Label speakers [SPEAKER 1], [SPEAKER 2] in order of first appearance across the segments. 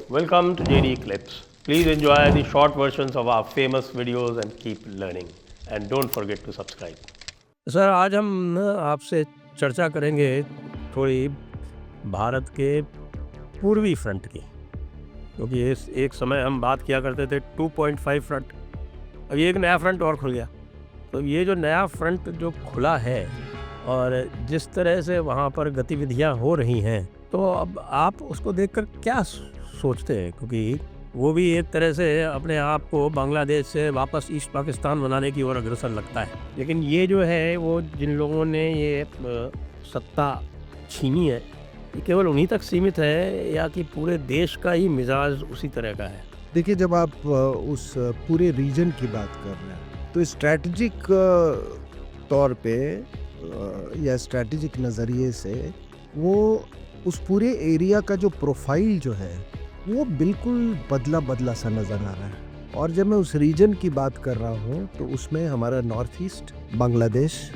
[SPEAKER 1] welcome to JD Clips. Please enjoy the short versions of our famous videos and keep learning. And don't forget to subscribe.
[SPEAKER 2] Sir आज हम ना आपसे चर्चा करेंगे थोड़ी भारत के पूर्वी फ्रंट की, क्योंकि एक समय हम बात किया करते थे 2.5 फ्रंट, अब ये एक नया फ्रंट और खुल गया। तो ये जो नया फ्रंट जो खुला है और जिस तरह से वहाँ पर गतिविधियाँ हो रही हैं, तो अब आप उसको देखकर क्या सोचते हैं? क्योंकि वो भी एक तरह से अपने आप को बांग्लादेश से वापस ईस्ट पाकिस्तान बनाने की ओर अग्रसर लगता है, लेकिन ये जो है वो जिन लोगों ने ये सत्ता छीनी है, ये केवल उन्हीं तक सीमित है या कि पूरे देश का ही मिजाज उसी तरह का है?
[SPEAKER 3] देखिए, जब आप उस पूरे रीजन की बात कर रहे हैं तो स्ट्रैटेजिक तौर पे या स्ट्रैटेजिक नज़रिए से वो उस पूरे एरिया का जो प्रोफाइल जो है वो बिल्कुल बदला सा नज़र आ रहा है। और जब मैं उस रीजन की बात कर रहा हूँ तो उसमें हमारा North East, Bangladesh,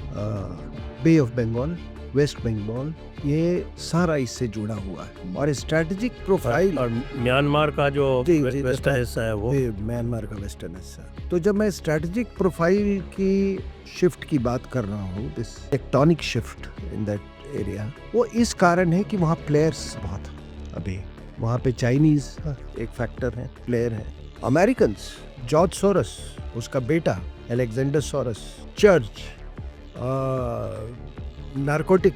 [SPEAKER 3] Bay of Bengal, West Bengal, ये सारा इससे जुड़ा हुआ है। और स्ट्रैटेजिक प्रोफाइल और
[SPEAKER 2] म्यांमार का जो वेस्टर्न हिस्सा है, वो
[SPEAKER 3] म्यांमार का वेस्टर्न हिस्सा। तो जब मैं स्ट्रैटेजिक प्रोफाइल की शिफ्ट की बात कर रहा हूँ, this tectonic shift in that area, वो इस कारण है कि वहाँ प्लेयर्स बहुत, अभी वहाँ पे चाइनीज एक फैक्टर है, प्लेयर है, अमेरिकन्स, जॉर्ज सोरस, उसका बेटा Alexander Soros, church, narcotic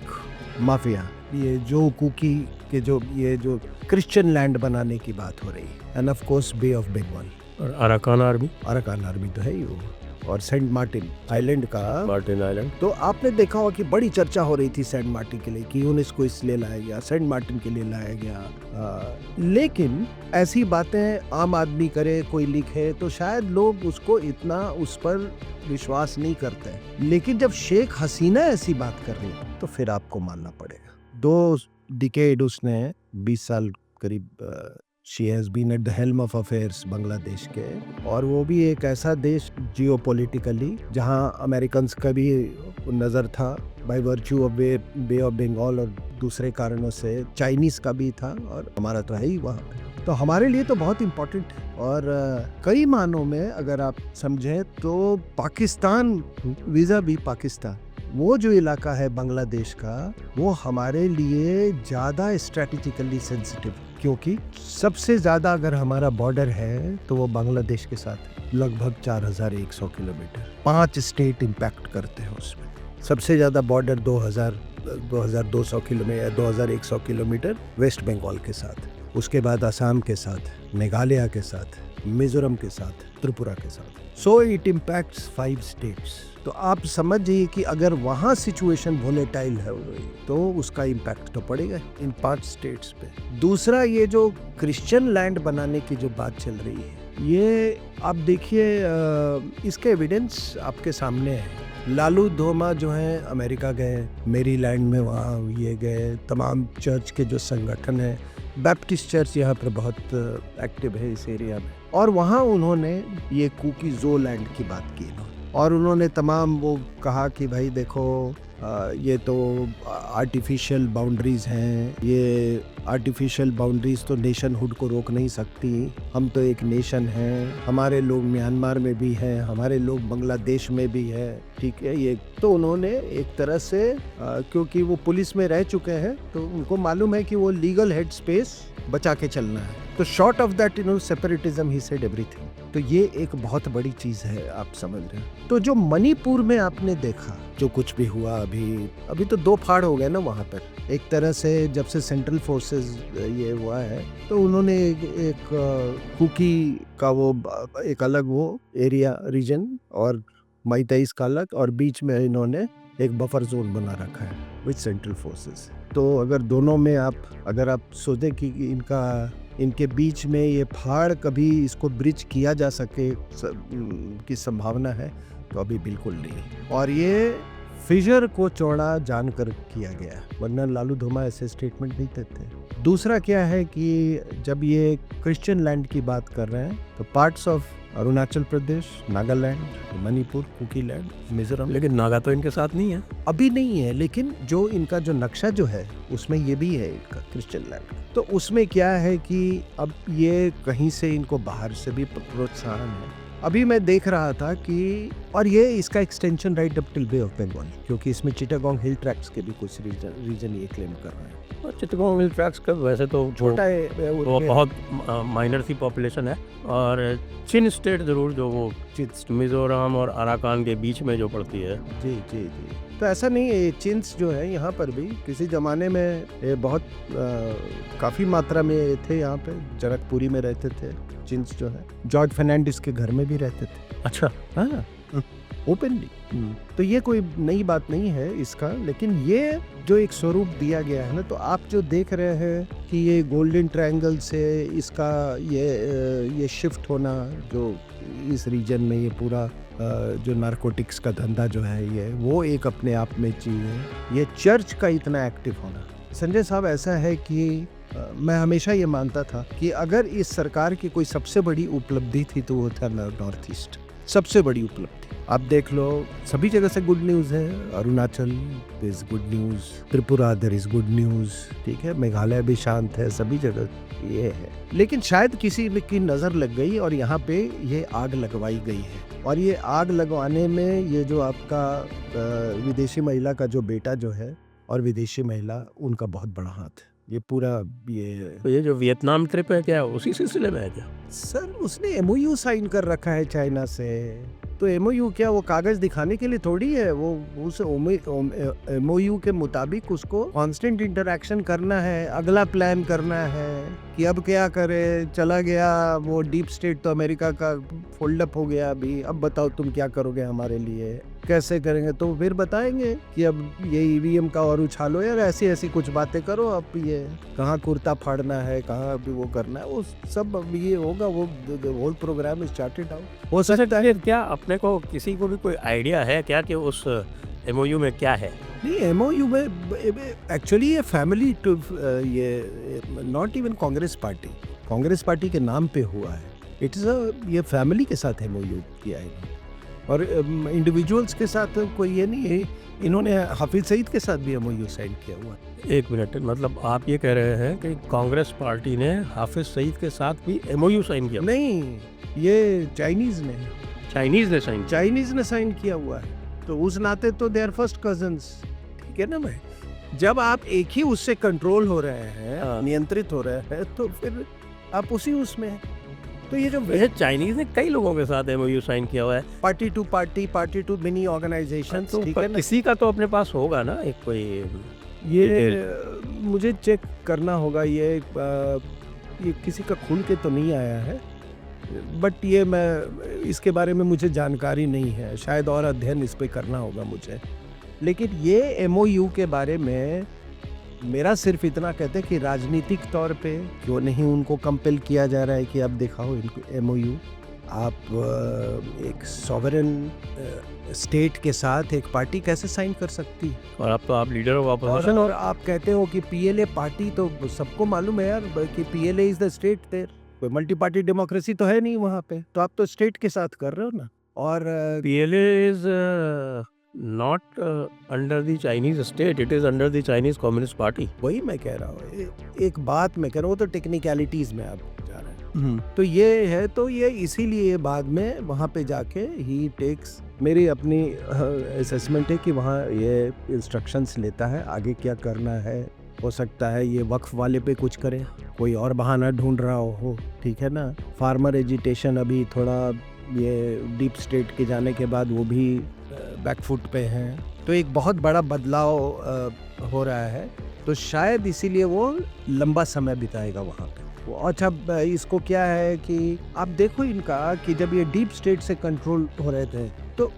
[SPEAKER 3] mafia, ये जो कुकी के जो ये जो क्रिश्चियन लैंड बनाने की बात हो रही है, end of course Bay of Bengal
[SPEAKER 2] और अराकान आर्मी
[SPEAKER 3] तो है ही वो, और सेंट मार्टिन आइलैंड का
[SPEAKER 2] मार्टिन आइलैंड।
[SPEAKER 3] तो आपने देखा होगा कि बड़ी चर्चा हो रही थी सेंट मार्टिन के लिए कि यूनेस्को इसलिए लाया गया, सेंट मार्टिन के लिए लाया गया, लेकिन ऐसी बातें आम आदमी करे, कोई लिखे तो शायद लोग उसको इतना उस पर विश्वास नहीं करते। लेकिन जब शेख हसीना ऐसी बात कर रही तो फिर आपको मानना पड़ेगा। 2 डिकेड उसने 20 साल करीब she has been at the helm of affairs Bangladesh के, और वो भी एक ऐसा देश जियोपॉलिटिकली जहां अमेरिकन्स का भी नज़र था by virtue of Bay of Bengal, और दूसरे कारणों से चाइनीज़ का भी था, और हमारा तो है ही वहाँ पे। तो हमारे लिए तो बहुत इम्पोर्टेंट है, और कई मानों में अगर आप समझें तो पाकिस्तान वीज़ा भी पाकिस्तान, वो जो इलाका है बांग्लादेश का, वो हमारे लिए ज़्यादा स्ट्रेटेजिकली सेंसिटिव, क्योंकि सबसे ज़्यादा अगर हमारा बॉर्डर है तो वो बांग्लादेश के साथ लगभग 4100 किलोमीटर, 5 स्टेट इम्पैक्ट करते हैं उसमें। सबसे ज़्यादा border 2200 kilometre, 2100 kilometre West Bengal के साथ, उसके बाद असम के साथ, मेघालय के साथ, मिजोरम के साथ, त्रिपुरा के साथ। So it impacts 5 states. तो आप समझिए कि अगर वहाँ सिचुएशन वोलेटाइल है तो उसका इम्पैक्ट तो पड़ेगा इन 5 स्टेट्स पे। दूसरा, ये जो क्रिश्चियन लैंड बनाने की जो बात चल रही है, ये आप देखिए, इसके एविडेंस आपके सामने है। लालू धोमा जो हैं अमेरिका गए, मेरीलैंड में वहाँ ये गए, तमाम चर्च के जो संगठन है, बैप्टिस्ट चर्च यहाँ पर बहुत एक्टिव है इस एरिया में, और वहाँ उन्होंने ये कुकी जो लैंड की बात की, और उन्होंने तमाम वो कहा कि भाई देखो, ये तो आर्टिफिशियल बाउंड्रीज़ हैं, ये आर्टिफिशियल बाउंड्रीज़ तो नेशनहुड को रोक नहीं सकती, हम तो एक नेशन हैं, हमारे लोग म्यांमार में भी हैं, हमारे लोग बांग्लादेश में भी है, ठीक है। ये तो उन्होंने एक तरह से क्योंकि वो पुलिस में रह चुके हैं तो उनको मालूम है कि वो लीगल हेड स्पेस बचा के चलना है। तो short of that separatism, he said everything. तो ये एक बहुत बड़ी चीज़ है, आप समझ रहे हैं। तो जो मणिपुर में आपने देखा जो कुछ भी हुआ, अभी तो 2 फाड़ हो गए ना वहाँ पर। एक तरह से जब से सेंट्रल फोर्सेस ये हुआ है तो उन्होंने एक कुकी का वो एक अलग वो एरिया रीजन और माइताईस का अलग, और बीच में इन्होंने एक बफर जोन बना रखा है विद सेंट्रल फोर्सेस। तो अगर दोनों में अगर आप सोचें कि इनके बीच में ये फाड़ कभी इसको ब्रिज किया जा सके की संभावना है, तो अभी बिल्कुल नहीं। और ये फिशर को चौड़ा जानकर किया गया, वरना लालू धोमा ऐसे स्टेटमेंट नहीं देते। दूसरा क्या है कि जब ये क्रिश्चियन लैंड की बात कर रहे हैं तो पार्ट्स ऑफ अरुणाचल प्रदेश, नागालैंड, मणिपुर, कुकीलैंड, मिजोरम।
[SPEAKER 2] लेकिन नागा तो इनके साथ नहीं है।
[SPEAKER 3] अभी नहीं है, लेकिन जो इनका जो नक्शा जो है उसमें ये भी है इनका क्रिश्चियन लैंड। तो उसमें क्या है कि अब ये कहीं से इनको बाहर से भी प्रोत्साहन है। अभी मैं देख रहा था कि और ये इसका extension right up till Bay of Bengal, क्योंकि इसमें चिटागोंग हिल ट्रैक्स के भी कुछ रीजन ये क्लेम कर रहे हैं।
[SPEAKER 2] और चिटगांव हिल ट्रैक्स का वैसे तो
[SPEAKER 3] छोटा है
[SPEAKER 2] वो बहुत माइनर सी पॉपुलेशन है। और चिन स्टेट ज़रूर, जो वो मिजोरम और अराकान के बीच में जो पड़ती है।
[SPEAKER 3] जी जी जी। तो ऐसा नहीं है, चिन्स जो है यहाँ पर भी किसी ज़माने में ये बहुत काफ़ी मात्रा में ये थे। यहाँ पे जनकपुरी में रहते थे चिन्स जो है, जॉर्ज फर्नांडिस के घर में भी रहते थे।
[SPEAKER 2] अच्छा।
[SPEAKER 3] हाँ, ओपनली। तो ये कोई नई बात नहीं है इसका, लेकिन ये जो एक स्वरूप दिया गया है ना, तो आप जो देख रहे हैं कि ये गोल्डन ट्रायंगल से इसका ये शिफ्ट होना, जो इस रीजन में ये पूरा जो नारकोटिक्स का धंधा जो है ये, वो एक अपने आप में चीज़ है। ये चर्च का इतना एक्टिव होना, संजय साहब, ऐसा है कि मैं हमेशा ये मानता था कि अगर इस सरकार की कोई सबसे बड़ी उपलब्धि थी तो वो था नॉर्थ ईस्ट। सबसे बड़ी उपलब्धि आप देख लो, सभी जगह से गुड न्यूज़ है। Arunachal there is good news, Tripura there is good news, ठीक है, मेघालय भी शांत है, सभी जगह ये है। लेकिन शायद किसी की नज़र लग गई और यहाँ पे ये आग लगवाई गई है। और ये आग लगवाने में ये जो आपका विदेशी महिला का जो बेटा जो है और विदेशी महिला, उनका बहुत बड़ा हाथ है। ये पूरा
[SPEAKER 2] तो ये जो वियतनाम ट्रिप है क्या उसी सिलसिले में है क्या?
[SPEAKER 3] सर उसने एमओयू साइन कर रखा है चाइना से। तो एमओयू क्या वो कागज दिखाने के लिए थोड़ी है, वो उस एमओयू के मुताबिक उसको कांस्टेंट इंटरैक्शन करना है, अगला प्लान करना है कि अब क्या करे। चला गया वो डीप स्टेट, तो अमेरिका का फोल्ड अप हो गया अभी। अब बताओ तुम क्या करोगे हमारे लिए, कैसे करेंगे? तो फिर बताएंगे कि अब ये ईवीएम का और उछालो यार, ऐसी ऐसी कुछ बातें करो। अब ये कहाँ कुर्ता फाड़ना है, कहाँ अभी वो करना है, वो सब अब ये होगा। वो whole programme is charted out. हो सकता है
[SPEAKER 2] क्या अपने को किसी को भी कोई आइडिया है क्या कि उस एमओयू में क्या है?
[SPEAKER 3] नहीं, एमओयू में एक्चुअली ये फैमिली टू ये नॉट इवन कांग्रेस पार्टी के नाम पे हुआ है। इट इज़ ये फैमिली के साथ एमओयू किया है और इंडिविजुअल्स के साथ कोई ये नहीं है। इन्होंने हाफिज सईद के साथ भी एमओयू साइन किया हुआ है।
[SPEAKER 2] एक मिनट, मतलब आप ये कह रहे हैं कि कांग्रेस पार्टी ने हाफिज सईद के साथ भी एमओयू साइन किया?
[SPEAKER 3] नहीं, ये चाइनीज ने साइन किया हुआ है। तो उस नाते तो दे आर फर्स्ट कजन्स, ठीक है ना भाई। जब आप एक ही उससे कंट्रोल हो रहे हैं, नियंत्रित हो रहे हैं, तो फिर आप उसी उसमें हैं। तो ये जो
[SPEAKER 2] चाइनीज ने कई लोगों के साथ एमओयू साइन किया हुआ है,
[SPEAKER 3] पार्टी टू मिनी ऑर्गेनाइजेशन।
[SPEAKER 2] तो किसी का तो अपने पास होगा ना एक कोई।
[SPEAKER 3] ये मुझे चेक करना होगा, ये किसी का खुल के तो नहीं आया है, बट ये मैं इसके बारे में मुझे जानकारी नहीं है, शायद और अध्ययन इस पे करना होगा मुझे। लेकिन ये एमओयू के बारे में मेरा सिर्फ इतना कहते हैं कि राजनीतिक तौर पे क्यों नहीं उनको कंपेल किया जा रहा है कि अब दिखाओ इनको एमओयू। आप एक सॉवरेन स्टेट के साथ एक पार्टी कैसे साइन कर सकती है?
[SPEAKER 2] और अब तो आप लीडर ऑफ ऑपोजिशन
[SPEAKER 3] और आप कहते हो कि पीएलए पार्टी, तो सबको मालूम है यार कि PLA is the state there. कोई मल्टी पार्टी डेमोक्रेसी तो है नहीं वहाँ पे, तो आप तो स्टेट के साथ कर रहे हो ना। और
[SPEAKER 2] PLA is not under the Chinese state, it is under the Chinese communist party.
[SPEAKER 3] वही मैं कह रहा हूँ, एक बात मैं कह रहा हूँ, तो टेक्निकलिटीज में आप जा रहे हैं। तो ये है, तो ये इसीलिए बाद में वहाँ पे जाके ही टेक्स, मेरी अपनी असेसमेंट है कि वहाँ ये इंस्ट्रक्शंस लेता है आगे क्या करना है। हो सकता है ये वक्फ वाले पे कुछ करे, कोई और बहाना ढूंढ रहा हो, ठीक है ना। फार्मर एजिटेशन अभी थोड़ा ये डीप स्टेट के जाने के बाद वो भी बैकफुट पे हैं, तो एक बहुत बड़ा बदलाव हो रहा है। तो शायद इसीलिए वो लंबा समय बिताएगा वहाँ पे। अच्छा, इसको क्या है कि आप देखो इनका कि जब ये डीप स्टेट से कंट्रोल हो रहे थे, तो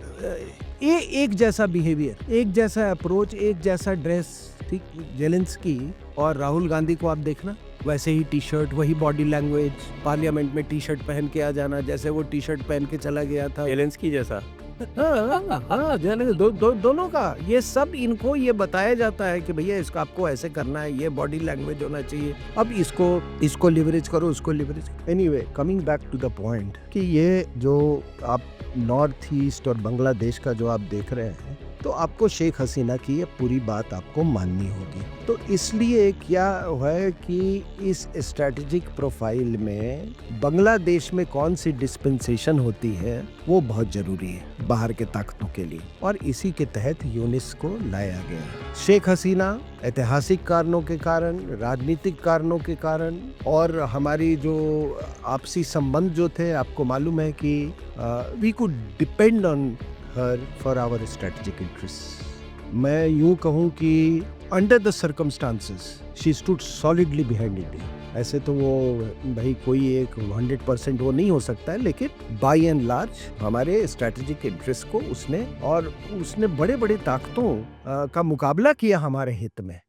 [SPEAKER 3] ये एक जैसा बिहेवियर, एक जैसा अप्रोच, एक जैसा ड्रेस, ठीक। जेलेंस्की और राहुल गांधी को आप देखना, वैसे ही टी शर्ट, वही बॉडी लैंग्वेज, पार्लियामेंट में टी शर्ट पहन के आ जाना, जैसे वो टी शर्ट पहन के चला गया था।
[SPEAKER 2] जेलेंस्की जैसा?
[SPEAKER 3] हाँ, दोनों का ये सब इनको ये बताया जाता है कि भैया इसका आपको ऐसे करना है, ये बॉडी लैंग्वेज होना चाहिए, अब इसको लिवरेज करो, उसको leverage. Anyway, coming back to the point कि ये जो आप नॉर्थ ईस्ट और बांग्लादेश का जो आप देख रहे हैं, तो आपको शेख हसीना की ये पूरी बात आपको माननी होगी। तो इसलिए क्या है कि इस स्ट्रैटेजिक प्रोफाइल में बांग्लादेश में कौन सी डिस्पेंसेशन होती है वो बहुत जरूरी है बाहर के ताकतों के लिए, और इसी के तहत यूनिस को लाया गया। शेख हसीना ऐतिहासिक कारणों के कारण, राजनीतिक कारणों के कारण, और हमारी जो आपसी संबंध जो थे, आपको मालूम है कि we could depend on her for our strategic interests. मैं यूं कहूं कि under the circumstances she stood solidly behind India. ऐसे तो वो भाई कोई एक 100% वो नहीं हो सकता है, लेकिन बाय एंड लार्ज हमारे स्ट्रेटेजिक इंटरेस्ट को उसने बड़े बड़े ताकतों का मुकाबला किया हमारे हित में।